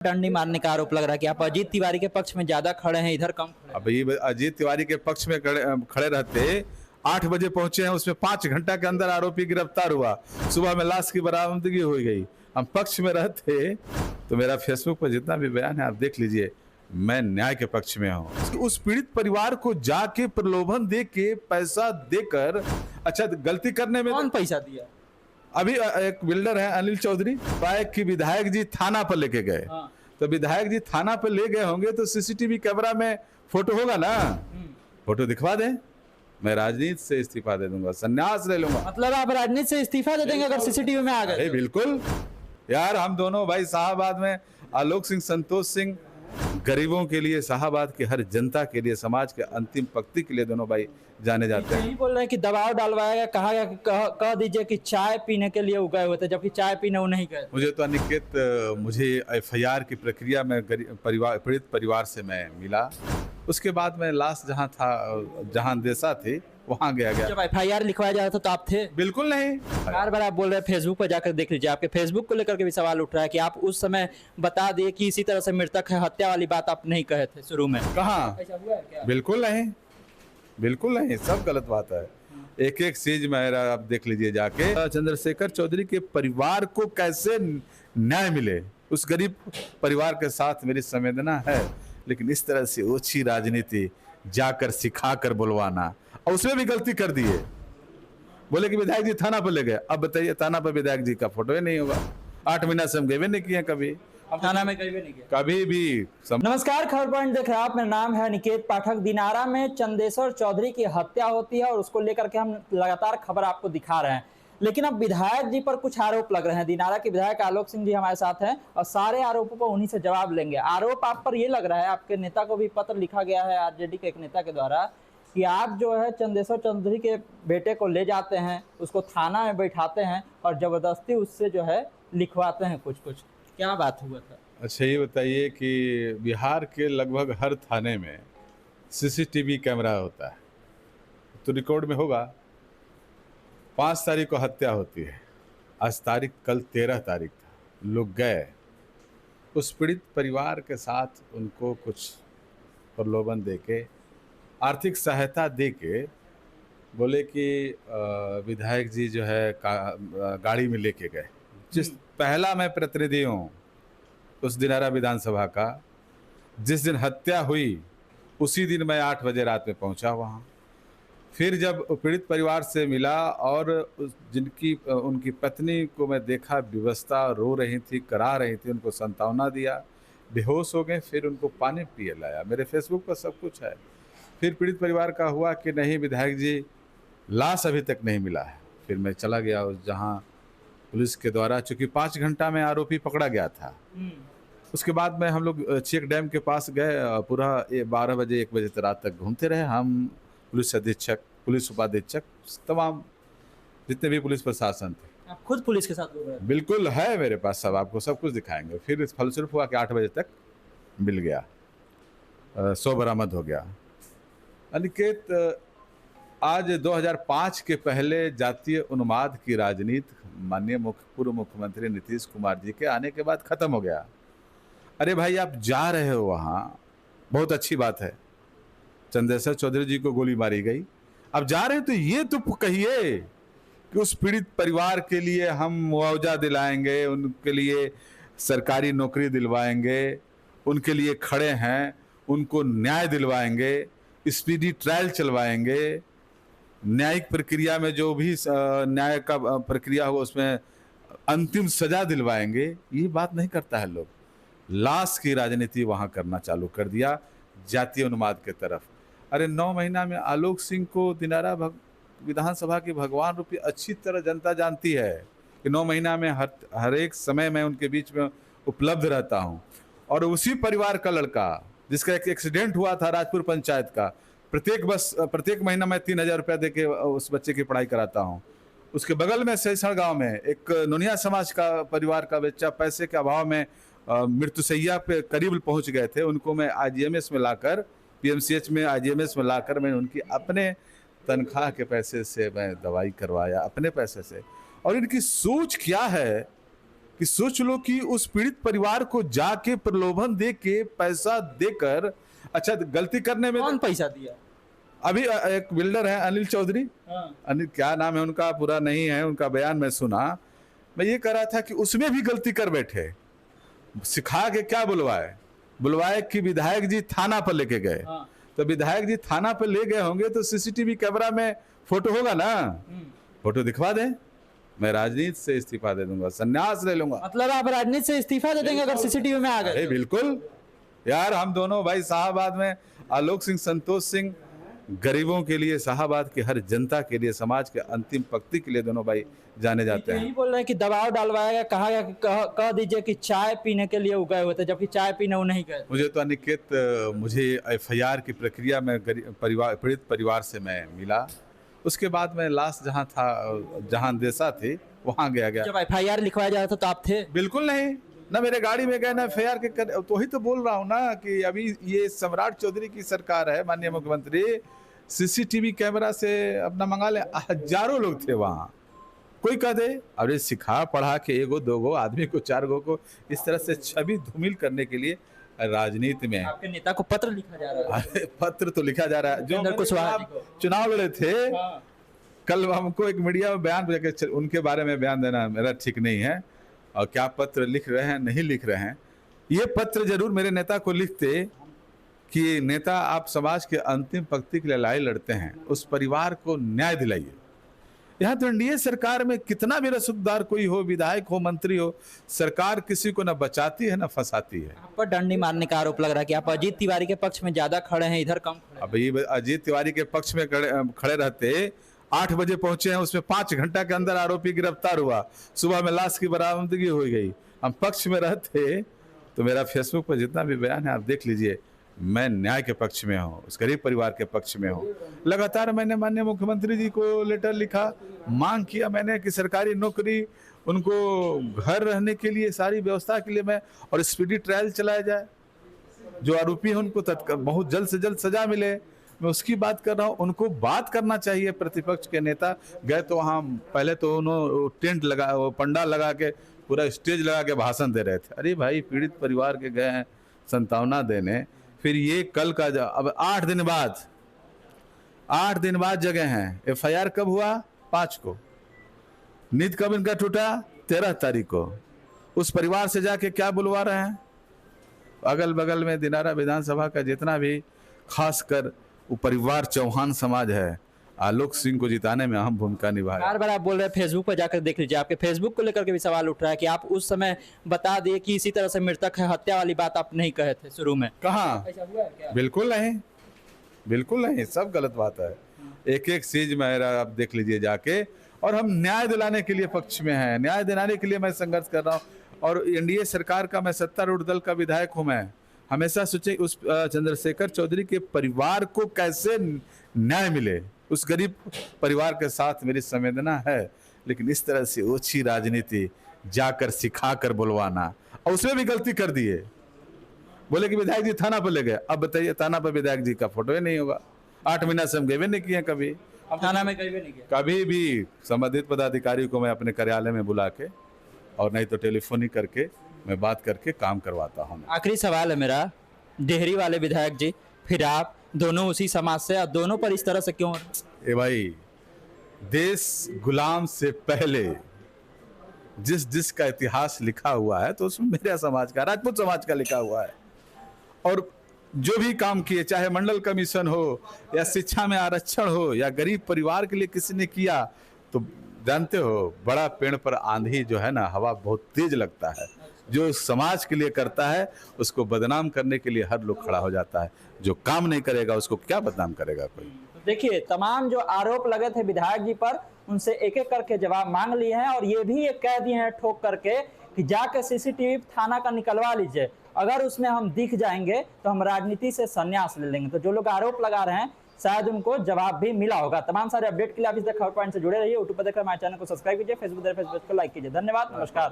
डंडी मारने का आरोप लग रहा है कि आप अजीत तिवारी के पक्ष में ज्यादा खड़े हैं, इधर कम खड़े हैं। अब ये अजीत तिवारी के पक्ष में खड़े रहते 8 बजे पहुंचे हैं, उसमें 5 घंटा के अंदर आरोपी गिरफ्तार हुआ, सुबह में लाश की बरामदगी हो गई। हम पक्ष में रहते तो मेरा फेसबुक पर जितना भी बयान है आप देख लीजिए, मैं न्याय के पक्ष में हूँ। उस पीड़ित परिवार को जाके प्रलोभन दे के पैसा देकर, अच्छा गलती करने में कौन पैसा दिया? अभी एक बिल्डर है अनिल चौधरी, बाइक की विधायक जी थाना पर लेके गए। हाँ। तो विधायक जी थाना पर ले गए होंगे तो सीसीटीवी कैमरा में फोटो होगा ना, फोटो दिखवा दें, मैं राजनीति से इस्तीफा दे दूंगा, संन्यास ले लूंगा। मतलब आप राजनीति से इस्तीफा दे देंगे अगर सीसीटीवी में आ गए? अरे बिल्कुल यार, हम दोनों भाई शाहबाद में आलोक सिंह, संतोष सिंह, गरीबों के लिए, शाहबाद की हर जनता के लिए, समाज के अंतिम पंक्ति के लिए दोनों भाई जाने जाते हैं। यही बोल रहे हैं कि दबाव डालवाया गया, कहा गया कि कह दीजिए कि चाय पीने के लिए वो गए हुए थे, जबकि चाय पीने वो नहीं गए। मुझे तो अनिकेत, मुझे एफआईआर की प्रक्रिया में पीड़ित परिवार से मैं मिला, उसके बाद मैं लास्ट जहाँ था, जहाँ अंदेशा थी वहाँ गया। जब एफआईआर लिखवाया जा रहा था तो आप थे? बिल्कुल नहीं। बार बार आप बोल रहे हैं फेसबुक पर जाकर देख लीजिए, आपके फेसबुक को लेकर के भी सवाल उठ रहा है कि आप उस समय बता दिए कि इसी तरह से मृतक है, हत्या वाली बात आप नहीं कहे थे शुरू में। कहाँ? ऐसा हुआ है क्या? बिल्कुल नहीं, बिल्कुल नहीं, सब गलत बात है। एक एक चीज मेरा आप देख लीजिए जाके। चंद्रशेखर चौधरी के परिवार को कैसे न्याय मिले, उस गरीब परिवार के साथ मेरी संवेदना है, लेकिन इस तरह से ओछी राजनीति जाकर सिखाकर बुलवाना, और उसमें भी गलती कर दिए। बोले कि विधायक जी थाना पर ले गए, अब बताइए थाना पर विधायक जी का फोटो ही नहीं होगा। 8 महीना से हम गए नहीं किए कभी, थाना में कहीं भी नहीं गया कभी भी। नमस्कार, खबर पॉइंट देख रहे हैं आप, मेरा नाम है निकेत पाठक। दिनारा में चंदेश्वर चौधरी की हत्या होती है और उसको लेकर के हम लगातार खबर आपको दिखा रहे हैं, लेकिन अब विधायक जी पर कुछ आरोप लग रहे हैं। दिनारा के विधायक आलोक सिंह जी हमारे साथ हैं और सारे आरोपों पर उन्हीं से जवाब लेंगे। आरोप आप पर ये लग रहा है, आपके नेता को भी पत्र लिखा गया है आरजेडी के एक नेता के द्वारा, कि आप जो है चंदेश्वर चौधरी के बेटे को ले जाते हैं, उसको थाना में बैठाते हैं और जबरदस्ती उससे जो है लिखवाते हैं कुछ कुछ। क्या बात हुआ था? अच्छा ये बताइए कि बिहार के लगभग हर थाने में सीसीटीवी कैमरा होता है, तो रिकॉर्ड में होगा। 5 तारीख को हत्या होती है, आज तारीख कल 13 तारीख था, लोग गए उस पीड़ित परिवार के साथ, उनको कुछ प्रलोभन देके, आर्थिक सहायता देके, बोले कि विधायक जी जो है गाड़ी में लेके गए। जिस पहला मैं प्रतिनिधि हूँ उस दिनारा विधानसभा का, जिस दिन हत्या हुई उसी दिन मैं 8 बजे रात में पहुंचा वहां। फिर जब पीड़ित परिवार से मिला और उनकी पत्नी को मैं देखा, व्यवस्था रो रही थी, करा रही थी, उनको सांत्वना दिया, बेहोश हो गए, फिर उनको पानी पिए लाया। मेरे फेसबुक पर सब कुछ है। फिर पीड़ित परिवार का हुआ कि नहीं विधायक जी लाश अभी तक नहीं मिला है। फिर मैं चला गया उस जहाँ पुलिस के द्वारा, चूँकि 5 घंटा में आरोपी पकड़ा गया था। उसके बाद में हम लोग चेक डैम के पास गए, पूरा 12 बजे 1 बजे रात तक घूमते रहे हम, पुलिस अधीक्षक, पुलिस उपाधीक्षक, तमाम जितने भी पुलिस प्रशासन थे। आप खुद पुलिस के साथ हो गए? बिल्कुल है मेरे पास सब, आपको सब कुछ दिखाएंगे। फिर इस फलस्वरूप हुआ कि 8 बजे तक मिल गया, 100 बरामद हो गया। अनिकेत, आज 2005 के पहले जातीय उन्माद की राजनीति माननीय पूर्व मुख्यमंत्री नीतीश कुमार जी के आने के बाद खत्म हो गया। अरे भाई आप जा रहे हो वहाँ, बहुत अच्छी बात है, चंदेश्वर चौधरी जी को गोली मारी गई, अब जा रहे हैं तो ये तो कहिए कि उस पीड़ित परिवार के लिए हम मुआवजा दिलाएंगे, उनके लिए सरकारी नौकरी दिलवाएंगे, उनके लिए खड़े हैं, उनको न्याय दिलवाएंगे, स्पीडी ट्रायल चलवाएंगे, न्यायिक प्रक्रिया में जो भी न्याय का प्रक्रिया हो उसमें अंतिम सजा दिलवाएंगे। ये बात नहीं करता है लोग, लाश की राजनीति वहाँ करना चालू कर दिया, जातीय उन्माद के तरफ। अरे 9 महीना में आलोक सिंह को दिनारा विधानसभा की भगवान रूपी अच्छी तरह जनता जानती है कि 9 महीना में हर एक समय मैं उनके बीच में उपलब्ध रहता हूँ। और उसी परिवार का लड़का जिसका एक एक्सीडेंट हुआ था राजपुर पंचायत का, प्रत्येक महीना मैं 3000 रुपया दे के उस बच्चे की पढ़ाई कराता हूँ। उसके बगल में सैसण गाँव में एक नोनिया समाज का परिवार का बच्चा पैसे के अभाव में मृत्युशैया पे करीब पहुंच गए थे, उनको मैं आईजीएमएस में लाकर, पीएमसीएच में आईजीएमएस में लाकर मैं उनकी अपने तनख्वाह के पैसे से मैं दवाई करवाया, अपने पैसे से। और इनकी सोच क्या है कि सोच लो कि उस पीड़ित परिवार को जाके प्रलोभन दे के पैसा देकर, अच्छा गलती करने में कौन पैसा दिया? अभी एक बिल्डर है अनिल चौधरी, अनिल क्या नाम है उनका, पूरा नहीं है उनका बयान मैं सुना। मैं ये कह रहा था कि उसमें भी गलती कर बैठे, सिखा के क्या बुलवाए कि विधायक जी थाना पर लेके गए। तो विधायक जी थाना पर ले गए होंगे तो सीसीटीवी कैमरा में फोटो होगा ना, फोटो दिखवा दें, मैं राजनीति से इस्तीफा दे दूंगा, संन्यास ले लूंगा। मतलब आप राजनीति से इस्तीफा दे देंगे अगर सीसीटीवी में आ गए? बिल्कुल यार, हम दोनों भाई शाहबाद में, आलोक सिंह, संतोष सिंह, गरीबों के लिए, शाहबाद की हर जनता के लिए, समाज के अंतिम पंक्ति के लिए दोनों भाई जाने जाते हैं। यही बोल रहे हैं कि दबाव डालवाया, कहा गया कि कह दीजिए कि चाय पीने के लिए वो गए हुए थे, जबकि चाय पीने वो नहीं गए। मुझे तो अनिकेत, मुझे एफआईआर की प्रक्रिया में पीड़ित परिवार से मैं मिला, उसके बाद मैं लास्ट जहाँ देसा थे वहाँ गया। जब एफआईआर लिखवाया जा रहा था तो आप थे? बिल्कुल नहीं, ना मेरे गाड़ी में गए ना एफआईआर के तो वही तो बोल रहा हूँ ना कि अभी ये सम्राट चौधरी की सरकार है, माननीय मुख्यमंत्री सीसीटीवी कैमरा से अपना मंगा ले। हजारों लोग थे वहाँ, कोई कह दे अरे सिखा पढ़ा के एगो दोगो आदमी को, 4 गो को इस तरह से छवि धूमिल करने के लिए राजनीति में आपके नेता को पत्र लिखा जा रहा है? पत्र तो लिखा जा रहा है। जो चुनाव लड़े थे, कल हमको एक मीडिया में बयान, उनके बारे में बयान देना मेरा ठीक नहीं है, और क्या पत्र लिख रहे हैं नहीं लिख रहे हैं। ये पत्र जरूर मेरे नेता को लिखते कि नेता आप समाज के अंतिम पंक्ति के लिए लड़ाई लड़ते हैं, उस परिवार को न्याय दिलाइए। यहाँ तो एनडीए सरकार में कितना भी रसूखदार कोई हो, विधायक हो, मंत्री हो, सरकार किसी को न बचाती है न फंसाती है। आप पर डंडी मारने का आरोप लग रहा है कि आप अजीत तिवारी के पक्ष में ज्यादा खड़े हैं, इधर कम खड़े। अब ये अजीत तिवारी के पक्ष में खड़े रहते, 8 बजे पहुंचे हैं, उसमें 5 घंटा के अंदर आरोपी गिरफ्तार हुआ, सुबह में लाश की बरामदगी हो गई। हम पक्ष में रहते तो मेरा फेसबुक पर जितना भी बयान है आप देख लीजिए, मैं न्याय के पक्ष में हूँ, उस गरीब परिवार के पक्ष में हूँ। लगातार मैंने माननीय मुख्यमंत्री जी को लेटर लिखा, मांग किया मैंने कि सरकारी नौकरी, उनको घर रहने के लिए सारी व्यवस्था के लिए मैं, और स्पीडी ट्रायल चलाया जाए, जो आरोपी हैं उनको बहुत जल्द से जल्द सजा मिले, मैं उसकी बात कर रहा हूँ। उनको बात करना चाहिए। प्रतिपक्ष के नेता गए तो वहाँ पहले तो उन्होंने टेंट लगा, पंडाल लगा के, पूरा स्टेज लगा के भाषण दे रहे थे। अरे भाई, पीड़ित परिवार के गए हैं संतावना देने, फिर ये कल का अब 8 दिन बाद जगह हैं। एफआईआर कब हुआ? 5 को। नींद कब इनका टूटा? 13 तारीख को। उस परिवार से जाके क्या बुलवा रहे हैं? अगल बगल में दिनारा विधानसभा का जितना भी खासकर वो परिवार चौहान समाज है, आलोक सिंह को जिताने में अहम भूमिका निभाया। बार बार आप बोल रहे हैं, फेसबुक पर जाकर देख लीजिए, आपके फेसबुक को लेकर के भी सवाल उठ रहा है कि आप उस समय बता दिए कि इसी तरह से मृतक है, हत्या वाली बात आप नहीं कहे थे शुरू में। कहाँ? ऐसा हुआ है क्या? बिल्कुल नहीं, बिल्कुल नहीं, सब गलत बात है। एक एक चीज मेरा आप देख लीजिए जाके, और हम न्याय दिलाने के लिए पक्ष में हैं, न्याय दिलाने के लिए मैं संघर्ष कर रहा हूँ। और एनडीए सरकार का मैं सत्तारूढ़ दल का विधायक हूँ। मैं हमेशा सोचे उस चंद्रशेखर चौधरी के परिवार को कैसे न्याय मिले, उस गरीब परिवार के साथ मेरी संवेदना है। लेकिन इस तरह से ओछी राजनीति जाकर सिखा कर बुलवाना, और उसमें भी गलती कर दिए। बोले कि विधायक जी थाना पर ले गए। अब बताइए, थाना पर विधायक जी का फोटो ही नहीं होगा। 8 महीना से हम गए नहीं किए कभी, थाना में गए नहीं किया कभी भी। संबंधित पदाधिकारी को मैं अपने कार्यालय में बुला के, और नहीं तो टेलीफोनिक करके मैं बात करके काम करवाता हूँ। आखिरी सवाल है मेरा, डेहरी वाले विधायक जी, फिर आप दोनों उसी समाज से, और दोनों पर इस तरह से क्यों? ए भाई, देश गुलाम से पहले जिस का इतिहास लिखा हुआ है तो उसमें मेरे समाज का, राजपूत समाज का लिखा हुआ है। और जो भी काम किए, चाहे मंडल कमीशन हो, या शिक्षा में आरक्षण हो, या गरीब परिवार के लिए किसी ने किया, तो जानते हो बड़ा पेड़ पर आंधी जो है ना, हवा बहुत तेज लगता है। जो समाज के लिए करता है उसको बदनाम करने के लिए हर लोग खड़ा हो जाता है। जो काम नहीं करेगा उसको क्या बदनाम करेगा कोई? देखिए, तमाम जो आरोप लगे थे विधायक जी पर, उनसे एक एक करके जवाब मांग लिए हैं, और ये भी कह दिए हैं ठोक करके कि जाकर सीसीटीवी थाना का निकलवा लीजिए, अगर उसमें हम दिख जाएंगे तो हम राजनीति से संन्यास ले लेंगे। तो जो लोग आरोप लगा रहे हैं, शायद उनको जवाब भी मिला होगा। तमाम सारे अपडेट के लिए आप इस खबर पॉइंट से जुड़े रहिए। यूट्यूब पर देखकर हमारे चैनल को सब्सक्राइब कीजिए, फेसबुक को लाइक कीजिए। धन्यवाद, नमस्कार।